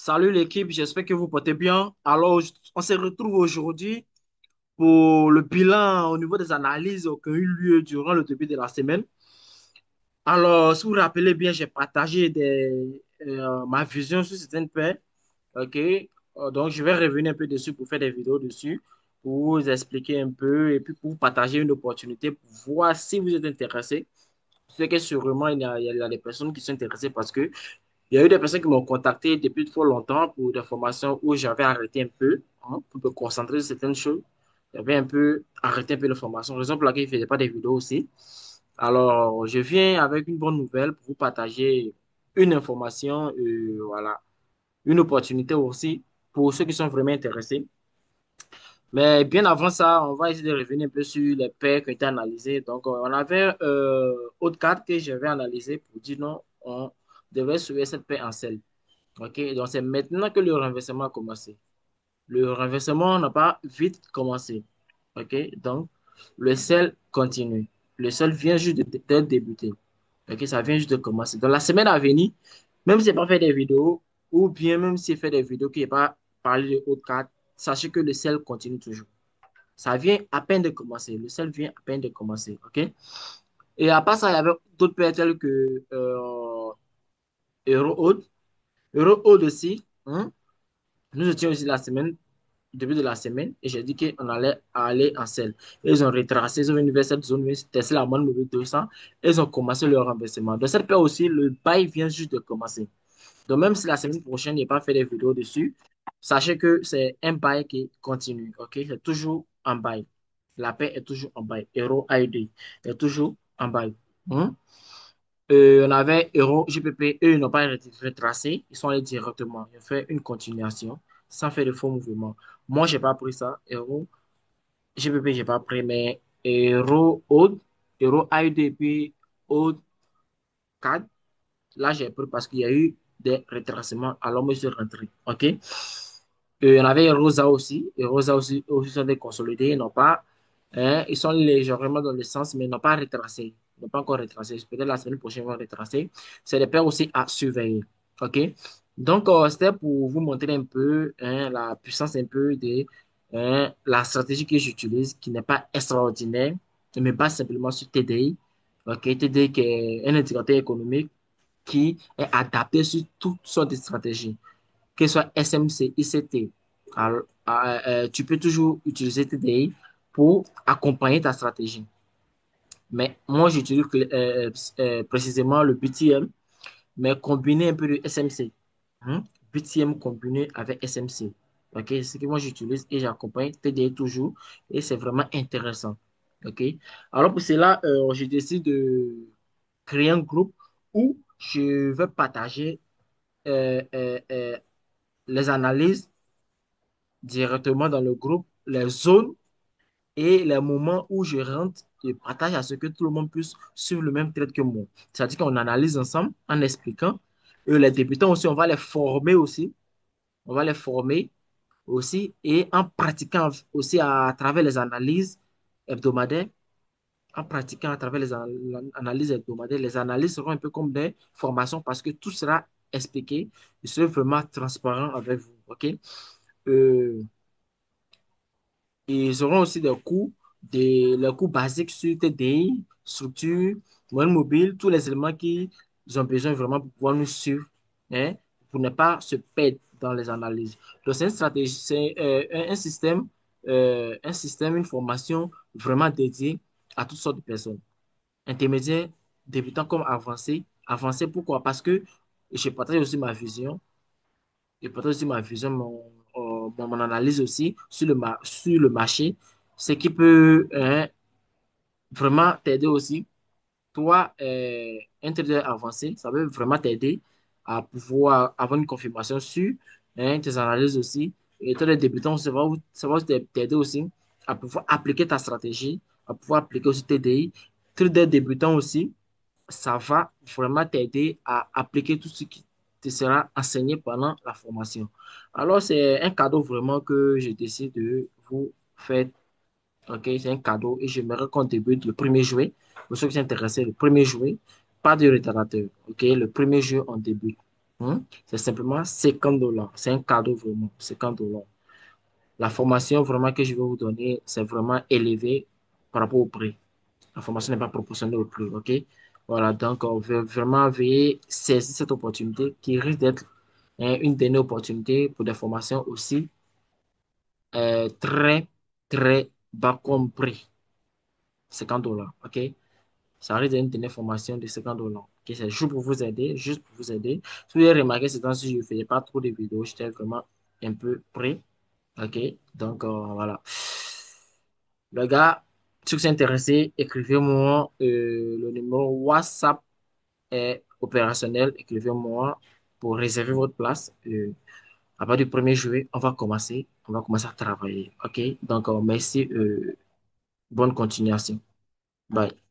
Salut l'équipe, j'espère que vous portez bien. Alors, on se retrouve aujourd'hui pour le bilan au niveau des analyses qui ont eu lieu durant le début de la semaine. Alors, si vous vous rappelez bien, j'ai partagé ma vision sur certaines paires. OK? Donc, je vais revenir un peu dessus pour faire des vidéos dessus, pour vous expliquer un peu et puis pour vous partager une opportunité pour voir si vous êtes intéressé. C'est que sûrement, il y a des personnes qui sont intéressées parce que il y a eu des personnes qui m'ont contacté depuis trop longtemps pour des formations où j'avais arrêté un peu pour me concentrer sur certaines choses. J'avais un peu arrêté un peu les formations, raison pour laquelle je ne faisais pas des vidéos aussi. Alors, je viens avec une bonne nouvelle pour vous partager une information, voilà, une opportunité aussi pour ceux qui sont vraiment intéressés. Mais bien avant ça, on va essayer de revenir un peu sur les paires qui ont été analysées. Donc, on avait autre carte que j'avais analysée pour dire non, on devait suivre cette paire en selle. OK, donc c'est maintenant que le renversement a commencé. Le renversement n'a pas vite commencé. OK, donc le sel continue. Le sel vient juste de débuter. OK, ça vient juste de commencer. Dans la semaine à venir, même si je n'ai pas fait des vidéos, ou bien même si j'ai fait des vidéos qui n'ont pas parlé de haute carte, sachez que le sel continue toujours. Ça vient à peine de commencer. Le sel vient à peine de commencer. OK? Et à part ça, il y avait d'autres paires telles que Euro Euro aussi. Hein. Nous étions aussi la semaine, début de la semaine, et j'ai dit qu'on allait aller en selle. Ils ont retracé, ils ont venu vers cette zone, testé la moyenne mobile 200, et ils ont commencé leur renversement. De cette paire aussi, le bail vient juste de commencer. Donc, même si la semaine prochaine, il n'y a pas fait des vidéos dessus, sachez que c'est un bail qui continue. OK? C'est toujours en bail. La paix est toujours en bail. Euro AUD est toujours en bail. Hein? On avait Euro, GPP, eux, ils n'ont pas retracé. Ils sont allés directement. Ils ont fait une continuation sans faire de faux mouvements. Moi, je n'ai pas pris ça. Euro, GPP, je n'ai pas pris, mais Euro, Oud, Euro AUD, puis Oud 4, là, j'ai pris parce qu'il y a eu des retracements. Alors, moi, je suis rentré. OK? Il y en avait Rosa aussi. Et Rosa aussi sont des consolidés. Ils n'ont pas, hein, ils sont légèrement dans le sens, mais ils n'ont pas retracé. Ils n'ont pas encore retracé. Peut-être la semaine prochaine, ils vont retracer. C'est des paires aussi à surveiller. OK? Donc, c'était pour vous montrer un peu hein, la puissance un peu de hein, la stratégie que j'utilise, qui n'est pas extraordinaire. Je me base simplement sur TDI. OK? TDI qui est un indicateur économique qui est adapté sur toutes sortes de stratégies que ce soit SMC, ICT. Alors, tu peux toujours utiliser TDI pour accompagner ta stratégie. Mais moi, j'utilise précisément le BTM, mais combiné un peu de SMC. Hein? BTM combiné avec SMC. OK? C'est ce que moi, j'utilise et j'accompagne TDI toujours. Et c'est vraiment intéressant. OK? Alors, pour cela, je décide de créer un groupe où je vais partager euh, euh, euh, les analyses directement dans le groupe les zones et les moments où je rentre et partage à ce que tout le monde puisse suivre le même trait que moi. C'est-à-dire qu'on analyse ensemble en expliquant. Et les débutants aussi, on va les former aussi. On va les former aussi et en pratiquant aussi à travers les analyses hebdomadaires. En pratiquant à travers les analyses hebdomadaires, les analyses seront un peu comme des formations parce que tout sera expliqué. Je serai vraiment transparent avec vous. OK? Euh, Et ils auront aussi les coûts basiques sur TDI, structure, moyenne mobile, tous les éléments qu'ils ont besoin vraiment pour pouvoir nous suivre, hein, pour ne pas se perdre dans les analyses. Donc, c'est une stratégie, c'est un système, une formation vraiment dédiée à toutes sortes de personnes, intermédiaires, débutants comme avancés. Avancés, pourquoi? Parce que je partage aussi ma vision, je partage aussi ma vision, mon analyse aussi sur le marché, ce qui peut hein, vraiment t'aider aussi. Toi, un trader avancé, ça peut vraiment t'aider à pouvoir avoir une confirmation sur hein, tes analyses aussi. Et toi, les débutants, ça va aussi t'aider aussi à pouvoir appliquer ta stratégie, à pouvoir appliquer aussi tes DI. Trader débutant aussi, ça va vraiment t'aider à appliquer tout ce qui te sera enseigné pendant la formation. Alors, c'est un cadeau vraiment que je décide de vous faire. OK, c'est un cadeau et j'aimerais qu'on débute le premier juillet. Pour ceux qui sont intéressés, le premier juillet, pas de retardateur. OK, le premier juillet, on débute. C'est simplement $50. C'est un cadeau vraiment, $50. La formation vraiment que je vais vous donner, c'est vraiment élevé par rapport au prix. La formation n'est pas proportionnelle au prix, OK? Voilà, donc on veut vraiment veiller saisir cette opportunité qui risque d'être une dernière opportunité pour des formations aussi très, très bas comme prix, $50, OK? Ça risque d'être une dernière formation de $50. OK? C'est juste pour vous aider, juste pour vous aider. Si vous avez remarqué, ces temps-ci, je ne faisais pas trop de vidéos, j'étais vraiment un peu prêt, OK? Donc, voilà. Les gars, si vous êtes intéressés, écrivez-moi le numéro WhatsApp est opérationnel, écrivez-moi pour réserver votre place. À partir du 1er juillet, on va commencer à travailler. OK? Donc, merci, bonne continuation. Bye.